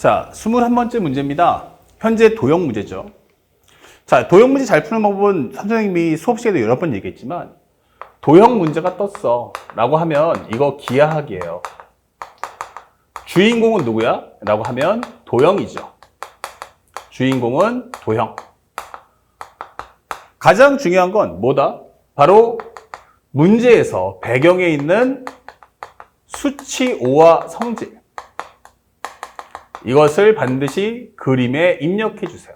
자, 21번째 문제입니다. 현재 도형 문제죠. 자, 도형 문제 잘 푸는 방법은 선생님이 수업 시간에도 여러 번 얘기했지만 도형 문제가 떴어 라고 하면 이거 기하학이에요. 주인공은 누구야? 라고 하면 도형이죠. 주인공은 도형. 가장 중요한 건 뭐다? 바로 문제에서 배경에 있는 수치오와 성질. 이것을 반드시 그림에 입력해 주세요.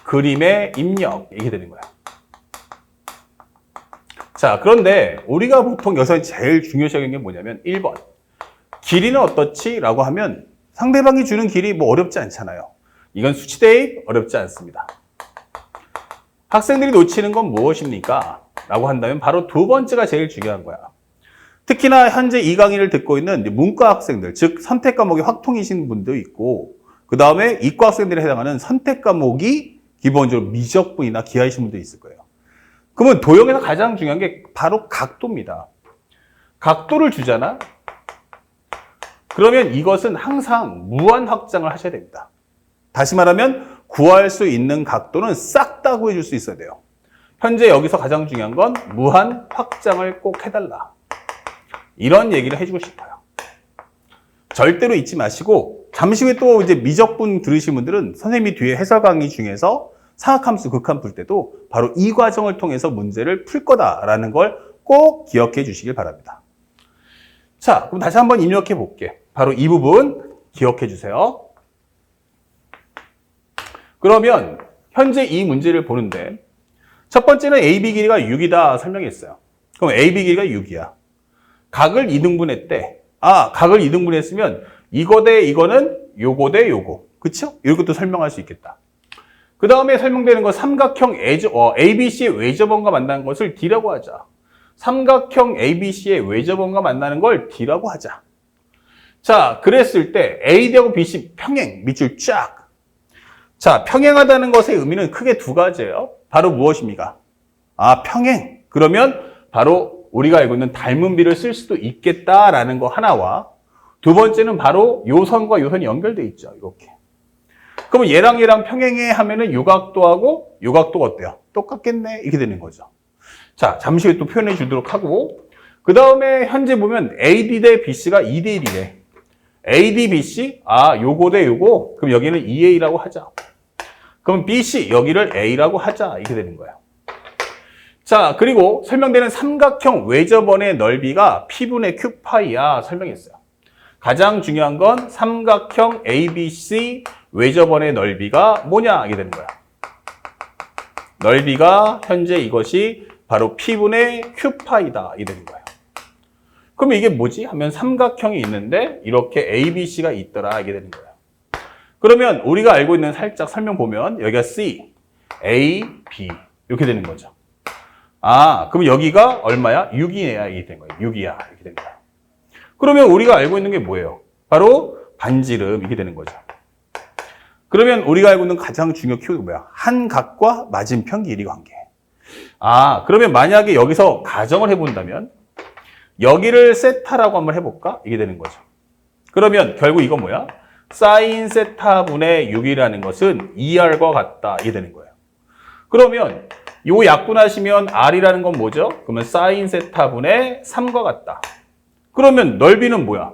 그림에 입력. 이게 되는 거야. 자, 그런데 우리가 보통 여기서 제일 중요시 여기는 게 뭐냐면 1번. 길이는 어떻지? 라고 하면 상대방이 주는 길이 뭐 어렵지 않잖아요. 이건 수치 대입 어렵지 않습니다. 학생들이 놓치는 건 무엇입니까? 라고 한다면 바로 두 번째가 제일 중요한 거야. 특히나 현재 이 강의를 듣고 있는 문과 학생들, 즉 선택 과목이 확통이신 분도 있고 그 다음에 이과 학생들에 해당하는 선택 과목이 기본적으로 미적분이나 기하이신 분도 있을 거예요. 그러면 도형에서 가장 중요한 게 바로 각도입니다. 각도를 주잖아? 그러면 이것은 항상 무한 확장을 하셔야 됩니다. 다시 말하면 구할 수 있는 각도는 싹 다 구해줄 수 있어야 돼요. 현재 여기서 가장 중요한 건 무한 확장을 꼭 해달라. 이런 얘기를 해주고 싶어요. 절대로 잊지 마시고 잠시 후에 또 이제 미적분 들으신 분들은 선생님이 뒤에 해설 강의 중에서 사각함수, 극한 풀 때도 바로 이 과정을 통해서 문제를 풀 거다라는 걸 꼭 기억해 주시길 바랍니다. 자, 그럼 다시 한번 입력해 볼게. 바로 이 부분 기억해 주세요. 그러면 현재 이 문제를 보는데 첫 번째는 AB 길이가 6이다 설명했어요. 그럼 AB 길이가 6이야. 각을 2등분했대. 아, 각을 2등분했으면 이거 대 이거는 요거 대 요거. 그쵸? 이것도 설명할 수 있겠다. 그 다음에 설명되는 거 삼각형 ABC의 외접원과 만나는 것을 D라고 하자. 삼각형 ABC의 외접원과 만나는 걸 D라고 하자. 자, 그랬을 때 AD하고 BC 평행, 밑줄 쫙. 자, 평행하다는 것의 의미는 크게 두 가지예요. 바로 무엇입니까? 아, 평행. 그러면 바로 우리가 알고 있는 닮은 비를 쓸 수도 있겠다라는 거 하나와 두 번째는 바로 요 선과 요 선이 연결돼 있죠. 이렇게. 그러면 얘랑 얘랑 평행해 하면은 요 각도하고 요 각도가 어때요? 똑같겠네. 이렇게 되는 거죠. 자, 잠시 후에 또 표현해 주도록 하고 그 다음에 현재 보면 AD 대 BC가 2대 1이래. AD, BC, 아, 요거 대 요거. 그럼 여기는 2A라고 하자. 그럼 BC, 여기를 A라고 하자. 이렇게 되는 거예요. 자, 그리고 설명되는 삼각형 외접원의 넓이가 P분의 Q 파이야. 설명했어요. 가장 중요한 건 삼각형 ABC 외접원의 넓이가 뭐냐? 이게 되는 거야. 넓이가 현재 이것이 바로 P분의 Q 파이다. 이게 되는 거예요. 그럼 이게 뭐지? 하면 삼각형이 있는데 이렇게 ABC가 있더라. 이게 되는 거예요. 그러면 우리가 알고 있는 살짝 설명 보면 여기가 C, A, B 이렇게 되는 거죠. 아, 그럼 여기가 얼마야? 6이야. 이게 된 거예요. 6이야. 이렇게 된 거예요. 그러면 우리가 알고 있는 게 뭐예요? 바로 반지름. 이렇게 되는 거죠. 그러면 우리가 알고 있는 가장 중요한 키워드가 뭐야? 한 각과 맞은편 길이 관계. 아, 그러면 만약에 여기서 가정을 해본다면 여기를 세타라고 한번 해볼까? 이게 되는 거죠. 그러면 결국 이건 뭐야? 사인 세타분의 6이라는 것은 2R과 같다. 이게 되는 거예요. 그러면 요 약분하시면 R이라는 건 뭐죠? 그러면 사인 세타분의 3과 같다. 그러면 넓이는 뭐야?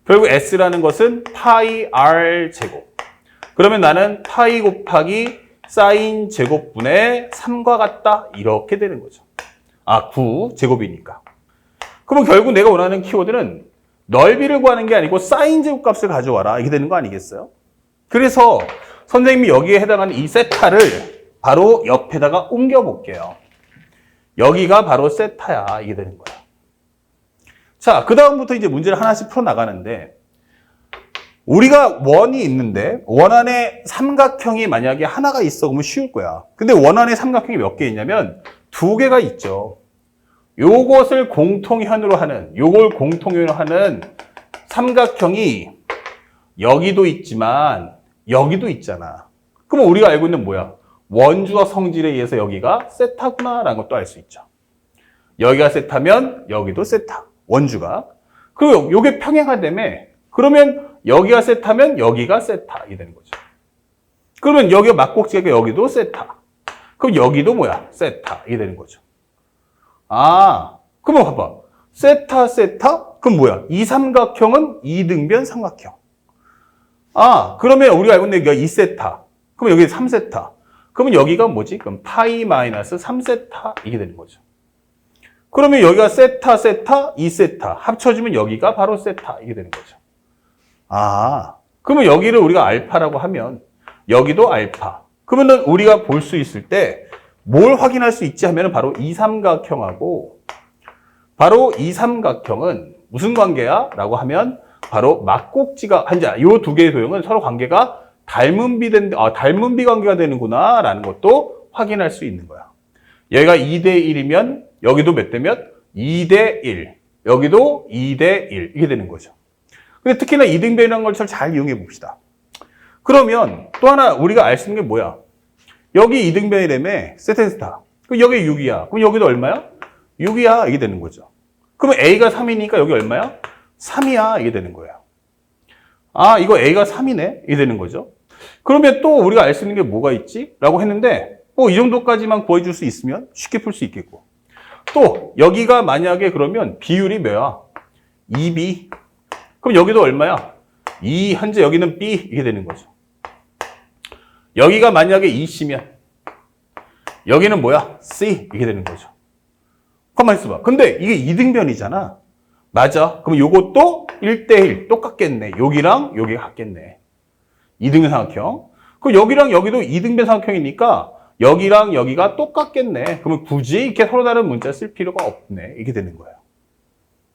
결국 S라는 것은 파이 R 제곱. 그러면 나는 파이 곱하기 사인 제곱분의 3과 같다. 이렇게 되는 거죠. 아, 9 제곱이니까. 그러면 결국 내가 원하는 키워드는 넓이를 구하는 게 아니고 사인 제곱값을 가져와라. 이게 되는 거 아니겠어요? 그래서 선생님이 여기에 해당하는 이 세타를 바로 옆에다가 옮겨 볼게요. 여기가 바로 세타야. 이게 되는 거야. 자, 그 다음부터 이제 문제를 하나씩 풀어 나가는데 우리가 원이 있는데 원 안에 삼각형이 만약에 하나가 있어 그러면 쉬울 거야. 근데 원 안에 삼각형이 몇 개 있냐면 두 개가 있죠. 요것을 공통현으로 하는, 요걸 공통현으로 하는 삼각형이 여기도 있지만 여기도 있잖아. 그럼 우리가 알고 있는 뭐야? 원주와 성질에 의해서 여기가 세타구나라는 것도 알 수 있죠. 여기가 세타면 여기도 세타, 원주가. 그리고 요게 평행하다며 그러면 여기가 세타면 여기가 세타 이 되는 거죠. 그러면 여기가 막곡지가 여기도 세타. 그럼 여기도 뭐야? 세타 이 되는 거죠. 아, 그러면 봐봐. 세타 세타? 그럼 뭐야? 이 삼각형은 이등변 삼각형. 아, 그러면 우리가 알고 있는 여기가 2세타. 그럼 여기 3세타. 그러면 여기가 뭐지? 그럼 파이 마이너스 3세타 이게 되는 거죠. 그러면 여기가 세타, 세타, 2세타. 합쳐주면 여기가 바로 세타 이게 되는 거죠. 아, 그러면 여기를 우리가 알파라고 하면 여기도 알파. 그러면 우리가 볼 수 있을 때 뭘 확인할 수 있지 하면 바로 이 삼각형하고 바로 이 삼각형은 무슨 관계야? 라고 하면 바로 막곡지가 한자. 이 두 개의 도형은 서로 관계가 닮은 비 관계가 되는구나 라는 것도 확인할 수 있는 거야. 얘가 2대 1이면 여기도 몇 대 몇? 2대 1. 여기도 2대 1. 이게 되는 거죠. 근데 특히나 이등변이라는 걸 잘 이용해 봅시다. 그러면 또 하나 우리가 알 수 있는 게 뭐야? 여기 이등변이라며 세타. 그럼 여기 6이야. 그럼 여기도 얼마야? 6이야. 이게 되는 거죠. 그러면 A가 3이니까 여기 얼마야? 3이야. 이게 되는 거예요. 아, 이거 A가 3이네. 이게 되는 거죠. 그러면 또 우리가 알 수 있는 게 뭐가 있지? 라고 했는데 뭐 이 정도까지만 구해줄 수 있으면 쉽게 풀 수 있겠고. 또 여기가 만약에 그러면 비율이 뭐야? 2B. 그럼 여기도 얼마야? 2, 현재 여기는 B 이게 되는 거죠. 여기가 만약에 2C면 여기는 뭐야? C 이게 되는 거죠. 가만히 있어봐. 근데 이게 이등변이잖아. 맞아. 그럼 요것도 1대1 똑같겠네. 여기랑 여기가 같겠네. 이등변 삼각형. 그럼 여기랑 여기도 이등변 삼각형이니까 여기랑 여기가 똑같겠네. 그러면 굳이 이렇게 서로 다른 문자 쓸 필요가 없네. 이게 되는 거예요.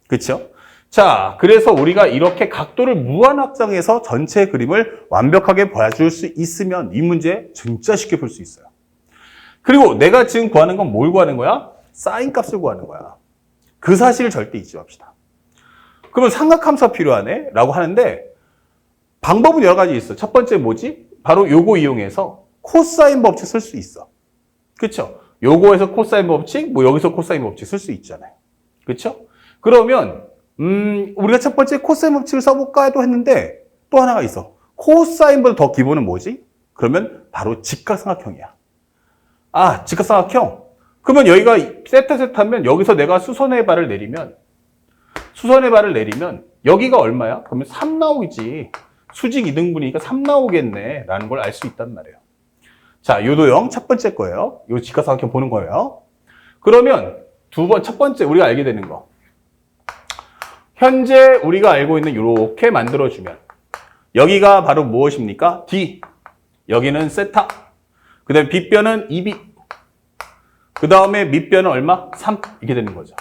그렇죠? 자, 그래서 우리가 이렇게 각도를 무한 확장해서 전체 그림을 완벽하게 봐줄 수 있으면 이 문제 진짜 쉽게 풀 수 있어요. 그리고 내가 지금 구하는 건 뭘 구하는 거야? 사인 값을 구하는 거야. 그 사실을 절대 잊지 맙시다. 그러면 삼각함수가 필요하네? 라고 하는데 방법은 여러 가지 있어. 첫 번째 뭐지? 바로 요거 이용해서 코사인 법칙 쓸 수 있어. 그렇죠? 요거에서 코사인 법칙, 뭐 여기서 코사인 법칙 쓸 수 있잖아요. 그렇죠? 그러면 우리가 첫 번째 코사인 법칙을 써볼까 해도 했는데 또 하나가 있어. 코사인보다 더 기본은 뭐지? 그러면 바로 직각삼각형이야. 아, 직각삼각형? 그러면 여기가 세타 세타면 여기서 내가 수선의 발을 내리면 여기가 얼마야? 그러면 3 나오겠지. 수직 이등분이니까 3 나오겠네 라는 걸 알 수 있단 말이에요. 자, 요 도형 첫 번째 거예요. 요 직각삼각형 보는 거예요. 그러면 첫 번째 우리가 알게 되는 거. 현재 우리가 알고 있는 이렇게 만들어주면 여기가 바로 무엇입니까? D. 여기는 세타. 그 다음에 빗변은 2B. 그 다음에 밑변은 얼마? 3. 이게 되는 거죠.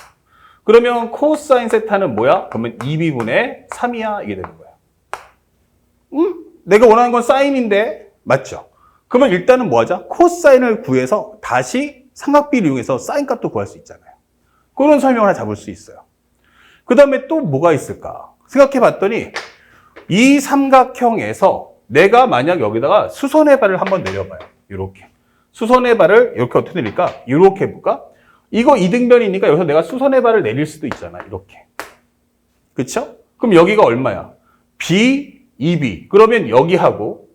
그러면 코사인 세타는 뭐야? 그러면 2B분의 3이야. 이게 되는 거야. 내가 원하는 건 사인인데 맞죠? 그러면 일단은 뭐 하자? 코사인을 구해서 다시 삼각비를 이용해서 사인 값도 구할 수 있잖아요. 그런 설명을 하나 잡을 수 있어요. 그 다음에 또 뭐가 있을까? 생각해 봤더니 이 삼각형에서 내가 만약 여기다가 수선의 발을 한번 내려봐요. 이렇게. 수선의 발을 이렇게 어떻게 내릴까? 이렇게 해볼까? 이거 이등변이니까 여기서 내가 수선의 발을 내릴 수도 있잖아. 이렇게. 그쵸? 그럼 여기가 얼마야? B, 2B. 그러면 여기하고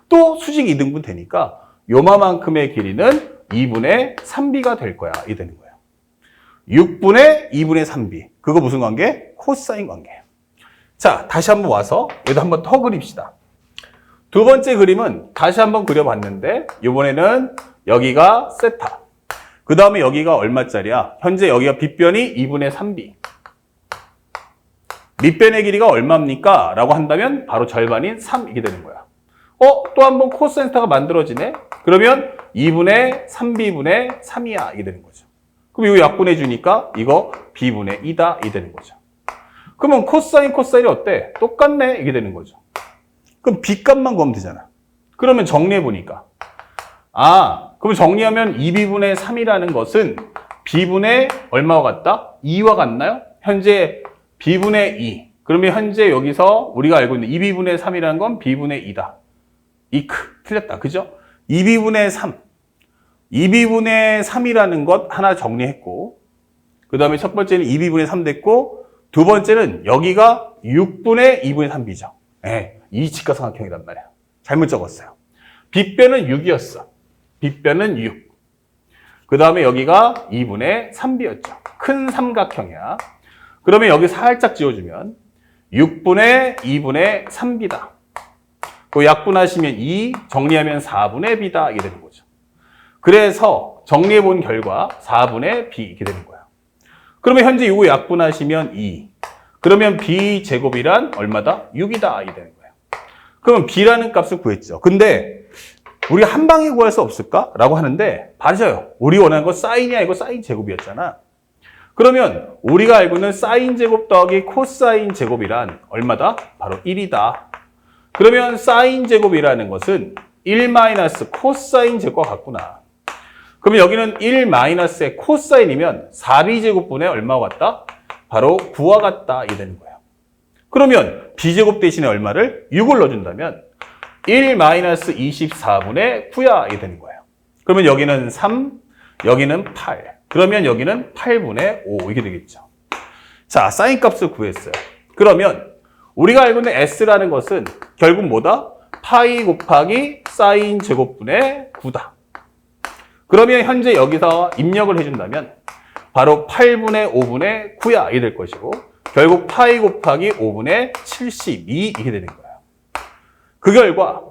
또 수직 이등분 되니까 요마만큼의 길이는 2분의 3B가 될 거야. 이 되는 거야. 6분의 2분의 3B. 그거 무슨 관계? 코사인 관계. 자, 다시 한번 와서 얘도 한번 더 그립시다. 두 번째 그림은 다시 한번 그려봤는데 이번에는 여기가 세타. 그 다음에 여기가 얼마짜리야? 현재 여기가 빗변이 2분의 3B. 밑변의 길이가 얼마입니까? 라고 한다면 바로 절반인 3 이게 되는 거야. 또 한번 코사인 세타가 만들어지네? 그러면 2분의 3B분의 3이야. 이게 되는 거죠. 그럼 이거 약분해 주니까 이거 B분의 2다. 이게 되는 거죠. 그러면 코사인이 어때? 똑같네. 이게 되는 거죠. 그럼 B값만 구하면 되잖아. 그러면 정리해 보니까. 그럼 정리하면 2B분의 3이라는 것은 B분의 얼마와 같다? 2와 같나요? 현재 B분의 2. 그러면 현재 여기서 우리가 알고 있는 2B분의 3이라는 건 B분의 2다. 틀렸다. 그죠? 2B분의 3. 2B분의 3이라는 것 하나 정리했고, 그 다음에 첫 번째는 2B분의 3 됐고, 두 번째는 여기가 6분의 2분의 3b죠. 네, 이 직각삼각형이란 말이야. 잘못 적었어요. 빗변은 6이었어. 빗변은 6. 그 다음에 여기가 2분의 3b였죠. 큰 삼각형이야. 그러면 여기 살짝 지워주면 6분의 2분의 3b다. 그 약분하시면 2, 정리하면 4분의 b다. 이게 되는 거죠. 그래서 정리해본 결과 4분의 b 이렇게 되는 거예요. 그러면 현재 이거 약분하시면 2. 그러면 b제곱이란 얼마다? 6이다. 이게 되는 거예요. 그러면 b라는 값을 구했죠. 근데 우리가 한 방에 구할 수 없을까? 라고 하는데 맞아요. 우리 원하는 거 사인이 아니고 사인 제곱이었잖아. 그러면 우리가 알고 있는 사인 제곱 더하기 코사인 제곱이란 얼마다? 바로 1이다. 그러면 사인 제곱이라는 것은 1 마이너스 코사인 제곱과 같구나. 그러면 여기는 1 마이너스의 코사인이면 4b 제곱분의 얼마와 같다? 바로 9와 같다. 이게 되는 거예요. 그러면 b제곱 대신에 얼마를? 6을 넣어준다면 1 마이너스 24분의 9야. 이게 되는 거예요. 그러면 여기는 3, 여기는 8. 그러면 여기는 8분의 5 이게 되겠죠. 자, 사인 값을 구했어요. 그러면 우리가 알고 있는 s라는 것은 결국 뭐다? 파이 곱하기 사인 제곱분의 9다. 그러면 현재 여기서 입력을 해준다면 바로 8분의 5분의 9야 이게 될 것이고 결국 파이 곱하기 5분의 72 이게 되는 거예요. 그 결과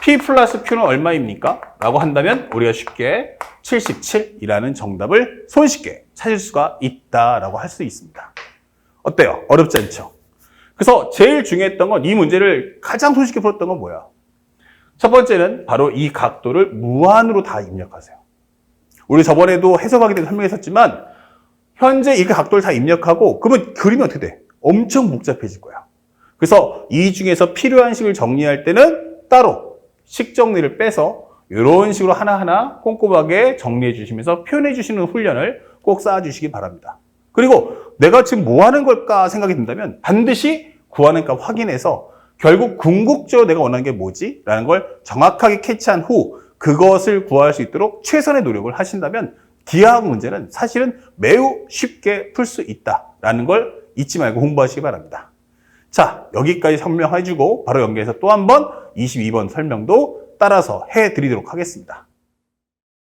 P 플러스 Q는 얼마입니까? 라고 한다면 우리가 쉽게 77이라는 정답을 손쉽게 찾을 수가 있다라고 할 수 있습니다. 어때요? 어렵지 않죠? 그래서 제일 중요했던 건 이 문제를 가장 손쉽게 풀었던 건 뭐야? 첫 번째는 바로 이 각도를 무한으로 다 입력하세요. 우리 저번에도 해석하기 전에 설명했었지만 현재 이 각도를 다 입력하고 그러면 그림이 어떻게 돼? 엄청 복잡해질 거야. 그래서 이 중에서 필요한 식을 정리할 때는 따로 식 정리를 빼서 이런 식으로 하나하나 꼼꼼하게 정리해 주시면서 표현해 주시는 훈련을 꼭 쌓아주시기 바랍니다. 그리고 내가 지금 뭐 하는 걸까 생각이 든다면 반드시 구하는 값 확인해서 결국 궁극적으로 내가 원하는 게 뭐지? 라는 걸 정확하게 캐치한 후 그것을 구할 수 있도록 최선의 노력을 하신다면 기하학 문제는 사실은 매우 쉽게 풀 수 있다라는 걸 잊지 말고 공부하시기 바랍니다. 자, 여기까지 설명해주고 바로 연계해서 또 한 번 22번 설명도 따라서 해드리도록 하겠습니다.